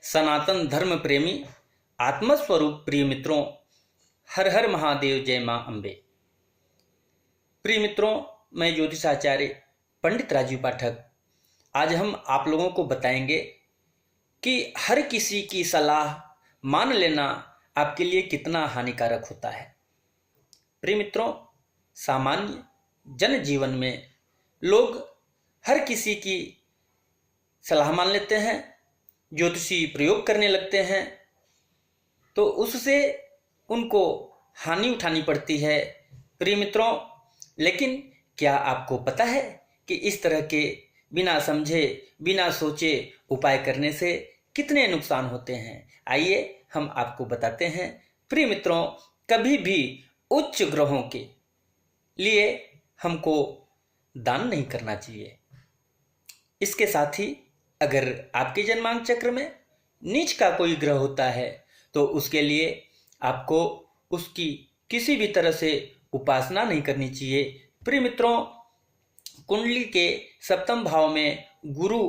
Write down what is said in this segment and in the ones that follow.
सनातन धर्म प्रेमी आत्मस्वरूप प्रिय मित्रों, हर हर महादेव, जय मां अम्बे। प्रिय मित्रों, मैं ज्योतिषाचार्य पंडित राजीव पाठक आज हम आप लोगों को बताएंगे कि हर किसी की सलाह मान लेना आपके लिए कितना हानिकारक होता है। प्रिय मित्रों, सामान्य जनजीवन में लोग हर किसी की सलाह मान लेते हैं, ज्योतिषी प्रयोग करने लगते हैं, तो उससे उनको हानि उठानी पड़ती है। प्रिय मित्रों, लेकिन क्या आपको पता है कि इस तरह के बिना समझे बिना सोचे उपाय करने से कितने नुकसान होते हैं? आइए हम आपको बताते हैं। प्रिय मित्रों, कभी भी उच्च ग्रहों के लिए हमको दान नहीं करना चाहिए। इसके साथ ही अगर आपके जन्मांक चक्र में नीच का कोई ग्रह होता है तो उसके लिए आपको उसकी किसी भी तरह से उपासना नहीं करनी चाहिए। प्रिय मित्रों, कुंडली के सप्तम भाव में गुरु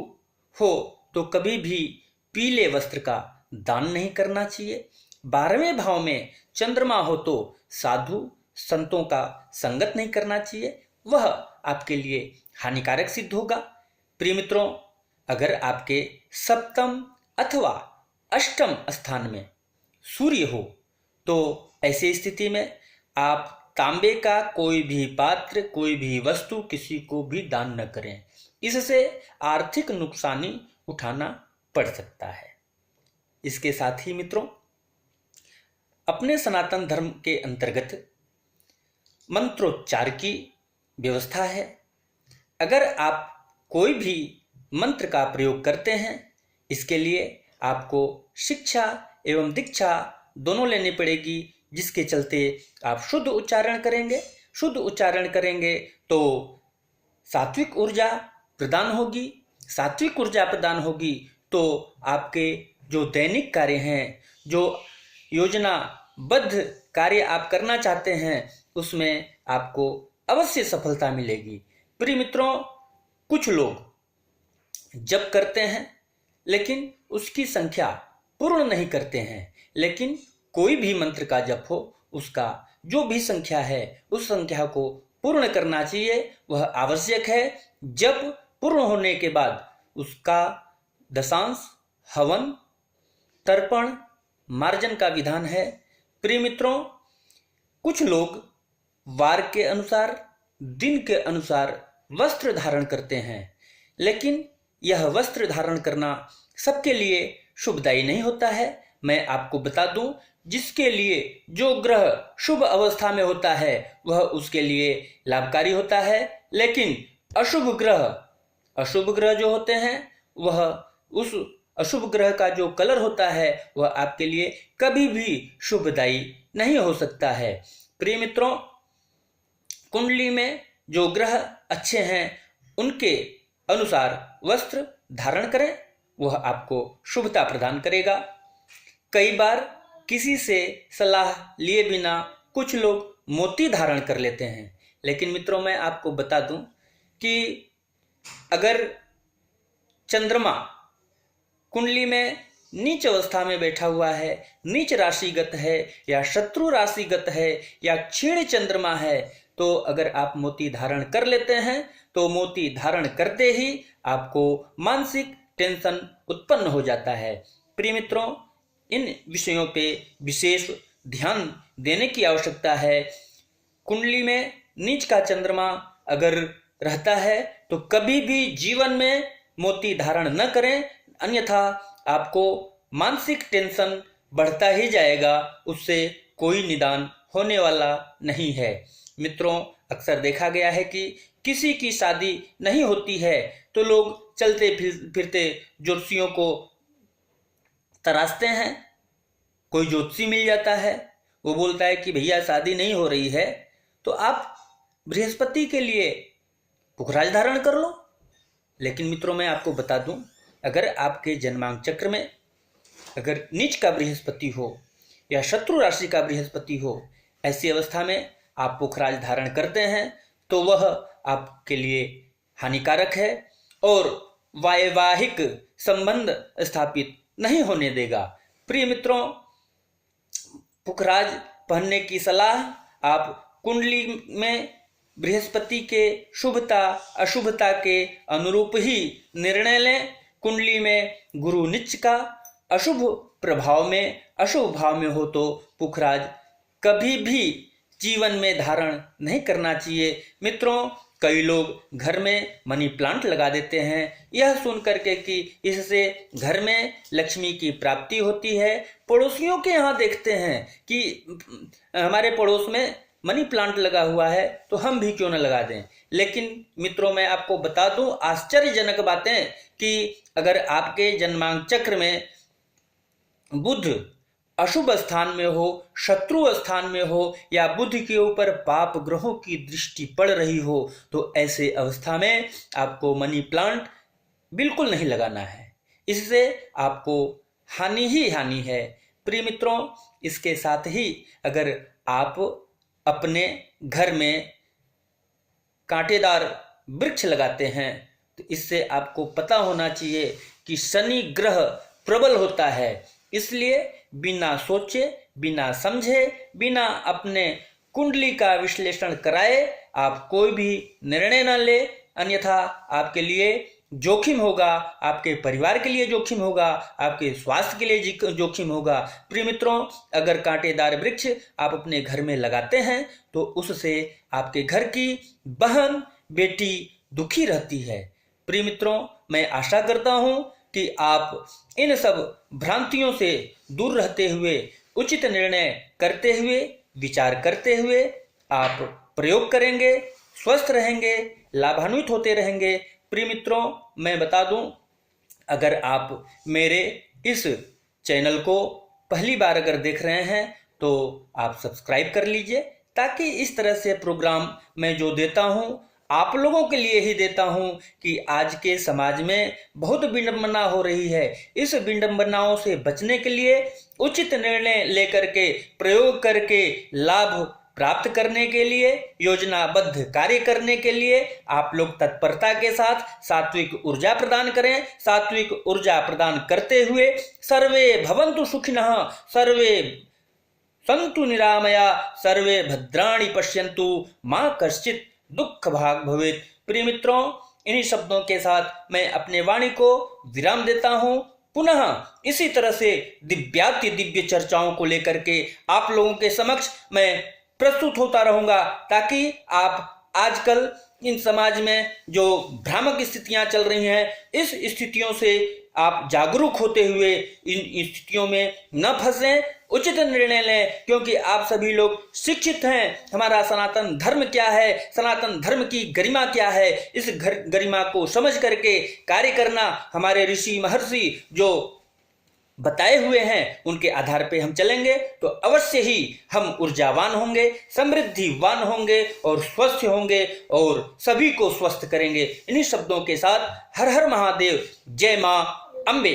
हो तो कभी भी पीले वस्त्र का दान नहीं करना चाहिए। 12वें भाव में चंद्रमा हो तो साधु संतों का संगत नहीं करना चाहिए, वह आपके लिए हानिकारक सिद्ध होगा। प्रिय मित्रों, अगर आपके सप्तम अथवा अष्टम स्थान में सूर्य हो तो ऐसी स्थिति में आप तांबे का कोई भी पात्र, कोई भी वस्तु किसी को भी दान न करें। इससे आर्थिक नुकसानी उठाना पड़ सकता है। इसके साथ ही मित्रों, अपने सनातन धर्म के अंतर्गत मंत्रोच्चार की व्यवस्था है। अगर आप कोई भी मंत्र का प्रयोग करते हैं, इसके लिए आपको शिक्षा एवं दीक्षा दोनों लेनी पड़ेगी, जिसके चलते आप शुद्ध उच्चारण करेंगे। शुद्ध उच्चारण करेंगे तो सात्विक ऊर्जा प्रदान होगी। सात्विक ऊर्जा प्रदान होगी तो आपके जो दैनिक कार्य हैं, जो योजनाबद्ध कार्य आप करना चाहते हैं, उसमें आपको अवश्य सफलता मिलेगी। प्रिय मित्रों, कुछ लोग जप करते हैं लेकिन उसकी संख्या पूर्ण नहीं करते हैं। लेकिन कोई भी मंत्र का जप हो, उसका जो भी संख्या है उस संख्या को पूर्ण करना चाहिए, वह आवश्यक है। जप पूर्ण होने के बाद उसका दशांश, हवन, तर्पण, मार्जन का विधान है। प्रिय मित्रों, कुछ लोग वार के अनुसार, दिन के अनुसार वस्त्र धारण करते हैं, लेकिन यह वस्त्र धारण करना सबके लिए शुभदायी नहीं होता है। मैं आपको बता दूं, जिसके लिए जो ग्रह शुभ अवस्था में होता है वह उसके लिए लाभकारी होता है, लेकिन अशुभ ग्रह जो होते हैं, वह उस अशुभ ग्रह का जो कलर होता है वह आपके लिए कभी भी शुभदायी नहीं हो सकता है। प्रिय मित्रों, कुंडली में जो ग्रह अच्छे हैं उनके अनुसार वस्त्र धारण करें, वह आपको शुभता प्रदान करेगा। कई बार किसी से सलाह लिए बिना कुछ लोग मोती धारण कर लेते हैं, लेकिन मित्रों मैं आपको बता दूं कि अगर चंद्रमा कुंडली में नीच अवस्था में बैठा हुआ है, नीच राशिगत है या शत्रु राशिगत है या क्षीण चंद्रमा है, तो अगर आप मोती धारण कर लेते हैं तो मोती धारण करते ही आपको मानसिक टेंशन उत्पन्न हो जाता है। प्रिय मित्रों, इन विषयों पे विशेष ध्यान देने की आवश्यकता है। कुंडली में नीच का चंद्रमा अगर रहता है तो कभी भी जीवन में मोती धारण न करें, अन्यथा आपको मानसिक टेंशन बढ़ता ही जाएगा, उससे कोई निदान होने वाला नहीं है। मित्रों, अक्सर देखा गया है कि किसी की शादी नहीं होती है तो लोग चलते फिरते ज्योतिषियों को तराशते हैं। कोई ज्योतिषी मिल जाता है, वो बोलता है कि भैया शादी नहीं हो रही है तो आप बृहस्पति के लिए पुखराज धारण कर लो। लेकिन मित्रों, मैं आपको बता दूं, अगर आपके जन्मांक चक्र में अगर नीच का बृहस्पति हो या शत्रु राशि का बृहस्पति हो, ऐसी अवस्था में आप पुखराज धारण करते हैं तो वह आपके लिए हानिकारक है और वैवाहिक संबंध स्थापित नहीं होने देगा। प्रिय मित्रों, पुखराज पहनने की सलाह आप कुंडली में बृहस्पति के शुभता अशुभता के अनुरूप ही निर्णय लें। कुंडली में गुरु नीच का अशुभ प्रभाव में अशुभ भाव में हो तो पुखराज कभी भी जीवन में धारण नहीं करना चाहिए। मित्रों, कई लोग घर में मनी प्लांट लगा देते हैं, यह सुन करके कि इससे घर में लक्ष्मी की प्राप्ति होती है। पड़ोसियों के यहाँ देखते हैं कि हमारे पड़ोस में मनी प्लांट लगा हुआ है तो हम भी क्यों न लगा दें। लेकिन मित्रों, मैं आपको बता दूं आश्चर्यजनक बातें कि अगर आपके जन्मांक चक्र में बुध अशुभ स्थान में हो, शत्रु स्थान में हो या बुध के ऊपर पाप ग्रहों की दृष्टि पड़ रही हो तो ऐसे अवस्था में आपको मनी प्लांट बिल्कुल नहीं लगाना है। इससे आपको हानि ही हानि है। प्रिय मित्रों, इसके साथ ही अगर आप अपने घर में कांटेदार वृक्ष लगाते हैं तो इससे आपको पता होना चाहिए कि शनि ग्रह प्रबल होता है। इसलिए बिना सोचे, बिना समझे, बिना अपने कुंडली का विश्लेषण कराए आप कोई भी निर्णय न ले, अन्यथा आपके लिए जोखिम होगा, आपके परिवार के लिए जोखिम होगा, आपके स्वास्थ्य के लिए जोखिम होगा। प्रिय मित्रों, अगर कांटेदार वृक्ष आप अपने घर में लगाते हैं तो उससे आपके घर की बहन बेटी दुखी रहती है। प्रिय मित्रों, मैं आशा करता हूं कि आप इन सब भ्रांतियों से दूर रहते हुए, उचित निर्णय करते हुए, विचार करते हुए आप प्रयोग करेंगे, स्वस्थ रहेंगे, लाभान्वित होते रहेंगे। प्रिय मित्रों, मैं बता दूं, अगर आप मेरे इस चैनल को पहली बार अगर देख रहे हैं तो आप सब्सक्राइब कर लीजिए, ताकि इस तरह से प्रोग्राम मैं जो देता हूं आप लोगों के लिए ही देता हूं कि आज के समाज में बहुत विडंबना हो रही है। इस विडंबनाओं से बचने के लिए उचित निर्णय लेकर के, प्रयोग करके लाभ प्राप्त करने के लिए, योजनाबद्ध कार्य करने के लिए आप लोग तत्परता के साथ सात्विक ऊर्जा प्रदान करें। सात्विक ऊर्जा प्रदान करते हुए सर्वे भवन्तु सुखिनः, सर्वे सन्तु निरामया, सर्वे भद्राणि पश्यन्तु, मां कश्चित् दुख भाग भवेत्। प्रिय मित्रों, इन्हीं शब्दों के साथ मैं अपने वाणी को विराम देता हूं। पुनः इसी तरह से दिव्याति दिव्य चर्चाओं को लेकर के आप लोगों के समक्ष मैं प्रस्तुत होता रहूंगा, ताकि आप आजकल इन समाज में जो भ्रामक स्थितियां चल रही हैं, इस स्थितियों से आप जागरूक होते हुए इन स्थितियों में न फंसें, उचित निर्णय लें, क्योंकि आप सभी लोग शिक्षित हैं। हमारा सनातन धर्म क्या है, सनातन धर्म की गरिमा क्या है, इस गरिमा को समझ करके कार्य करना हमारे ऋषि महर्षि जो बताए हुए हैं उनके आधार पे हम चलेंगे तो अवश्य ही हम ऊर्जावान होंगे, समृद्धिवान होंगे और स्वस्थ होंगे और सभी को स्वस्थ करेंगे। इन्हीं शब्दों के साथ हर हर महादेव, जय मां अम्बे।